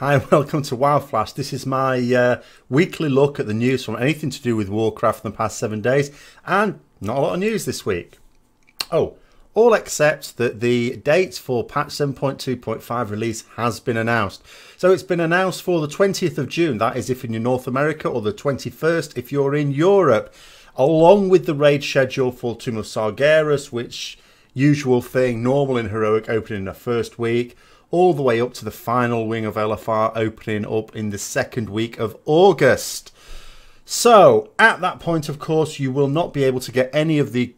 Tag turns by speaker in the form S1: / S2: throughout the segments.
S1: Hi, welcome to Wild Flash. This is my weekly look at the news from anything to do with Warcraft in the past 7 days, and not a lot of news this week. Oh, all except that the date for patch 7.2.5 release has been announced. So it's been announced for the 20th of June, that is if you're in North America, or the 21st if you're in Europe, along with the raid schedule for Tomb of Sargeras, which usual thing, normal and heroic opening in the first week, all the way up to the final wing of LFR opening up in the second week of August. So, at that point, of course, you will not be able to get any of the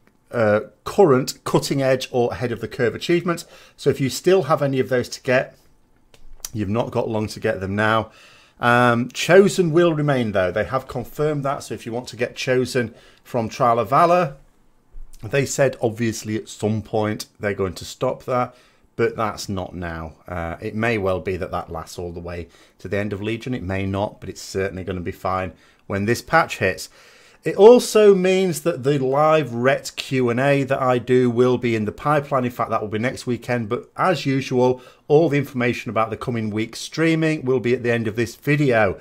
S1: current cutting edge or ahead of the curve achievements. So if you still have any of those to get, you've not got long to get them now. Chosen will remain, though. They have confirmed that. So if you want to get Chosen from Trial of Valor, they said obviously at some point they're going to stop that. But that's not now. It may well be that that lasts all the way to the end of Legion. It may not, but it's certainly going to be fine when this patch hits. It also means that the live RET Q&A that I do will be in the pipeline. In fact, that will be next weekend. But as usual, all the information about the coming week's streaming will be at the end of this video.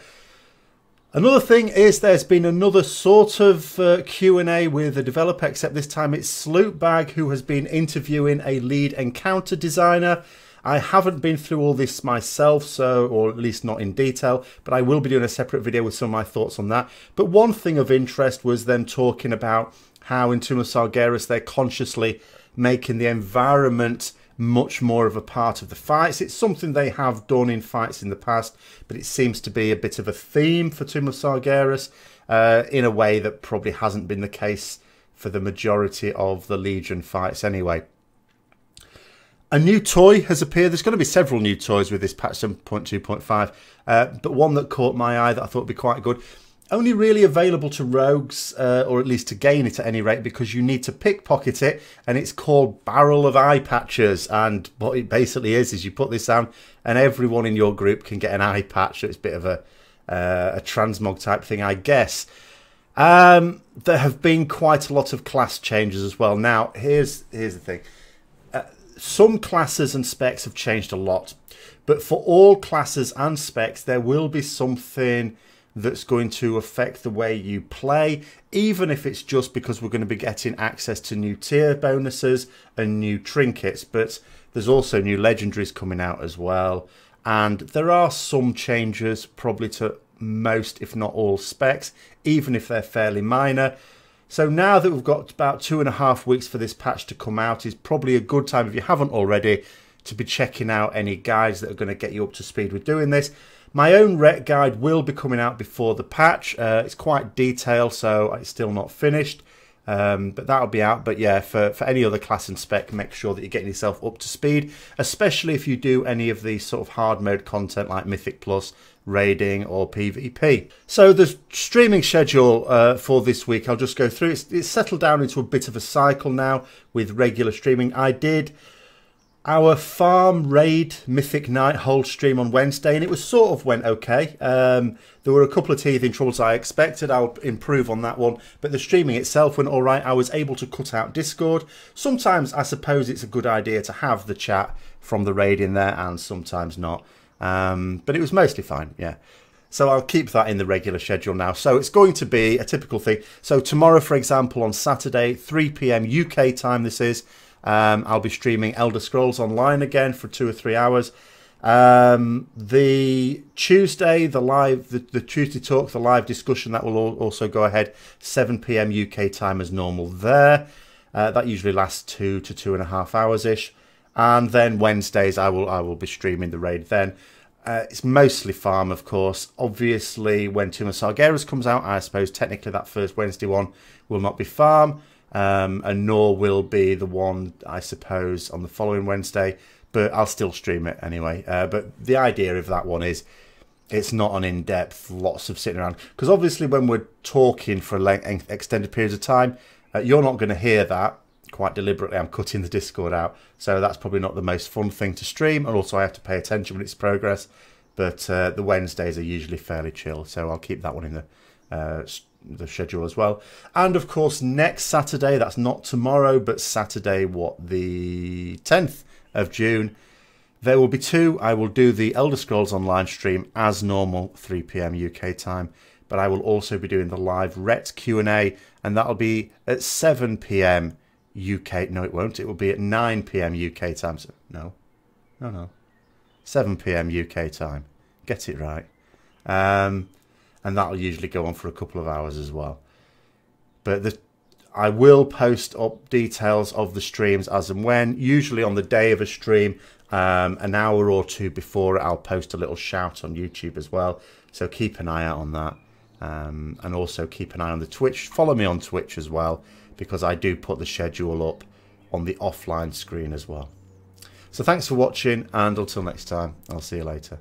S1: Another thing is there's been another sort of Q&A with a developer, except this time it's Sloopbag who has been interviewing a lead encounter designer. I haven't been through all this myself, so, or at least not in detail, but I will be doing a separate video with some of my thoughts on that. But one thing of interest was them talking about how in Tomb of Sargeras they're consciously making the environment much more of a part of the fights. It's something they have done in fights in the past, but it seems to be a bit of a theme for Tomb of Sargeras in a way that probably hasn't been the case for the majority of the Legion fights anyway. A new toy has appeared. There's going to be several new toys with this patch 7.2.5, but one that caught my eye that I thought would be quite good. Only really available to rogues, or at least to gain it at any rate, because you need to pickpocket it, and it's called Barrel of Eye Patches. And what it basically is you put this down, and everyone in your group can get an eye patch. So it's a bit of a transmog type thing, I guess. There have been quite a lot of class changes as well. Now, here's the thing. Some classes and specs have changed a lot, but for all classes and specs, there will be something that's going to affect the way you play, even if it's just because we're going to be getting access to new tier bonuses and new trinkets. But there's also new legendaries coming out as well, and there are some changes probably to most, if not all, specs, even if they're fairly minor. So now that we've got about 2.5 weeks for this patch to come out, is probably a good time, if you haven't already, to be checking out any guides that are going to get you up to speed with doing this. My own RET guide will be coming out before the patch. It's quite detailed, so it's still not finished, but that'll be out. But yeah, for any other class and spec, make sure that you're getting yourself up to speed, especially if you do any of the sort of hard mode content like Mythic Plus, raiding or PvP. So the streaming schedule for this week, I'll just go through. It's settled down into a bit of a cycle now with regular streaming. I did our farm raid Mythic Nighthold stream on Wednesday, and it was sort of went okay. There were a couple of teething troubles I expected. I'll improve on that one, but the streaming itself went all right. I was able to cut out Discord. Sometimes I suppose it's a good idea to have the chat from the raid in there, and sometimes not. But it was mostly fine, yeah. So I'll keep that in the regular schedule now. So it's going to be a typical thing. So tomorrow, for example, on Saturday, 3 PM UK time this is, I'll be streaming Elder Scrolls Online again for 2 or 3 hours. The Tuesday, the Tuesday talk, the live discussion, that will also go ahead 7 PM UK time as normal there. That usually lasts 2 to 2.5 hours ish. And then Wednesdays I will be streaming the raid then. It's mostly farm, of course. Obviously, when Tomb of Sargeras comes out, I suppose technically that first Wednesday one will not be farm. And nor will be the one, I suppose, on the following Wednesday, but I'll still stream it anyway. But the idea of that one is it's not an in-depth, lots of sitting around, because obviously when we're talking for extended periods of time, you're not going to hear that. Quite deliberately, I'm cutting the Discord out, so that's probably not the most fun thing to stream, and also I have to pay attention when it's progress. But the Wednesdays are usually fairly chill, so I'll keep that one in the schedule as well. And of course next Saturday, that's not tomorrow but Saturday, the 10th of June, There will be two. I will do the Elder Scrolls Online stream as normal, 3 p.m. UK time, but I will also be doing the live Ret Q&A, and that'll be at 7 p.m. UK. No, it won't. It will be at 9 p.m. UK time. So, no. 7 p.m. UK time. Get it right. And that'll usually go on for a couple of hours as well. But I will post up details of the streams as and when, usually on the day of a stream. An hour or two before it, I'll post a little shout on YouTube as well. So keep an eye out on that. And also keep an eye on the Twitch. Follow me on Twitch as well, because I do put the schedule up on the offline screen as well. So thanks for watching, and until next time, I'll see you later.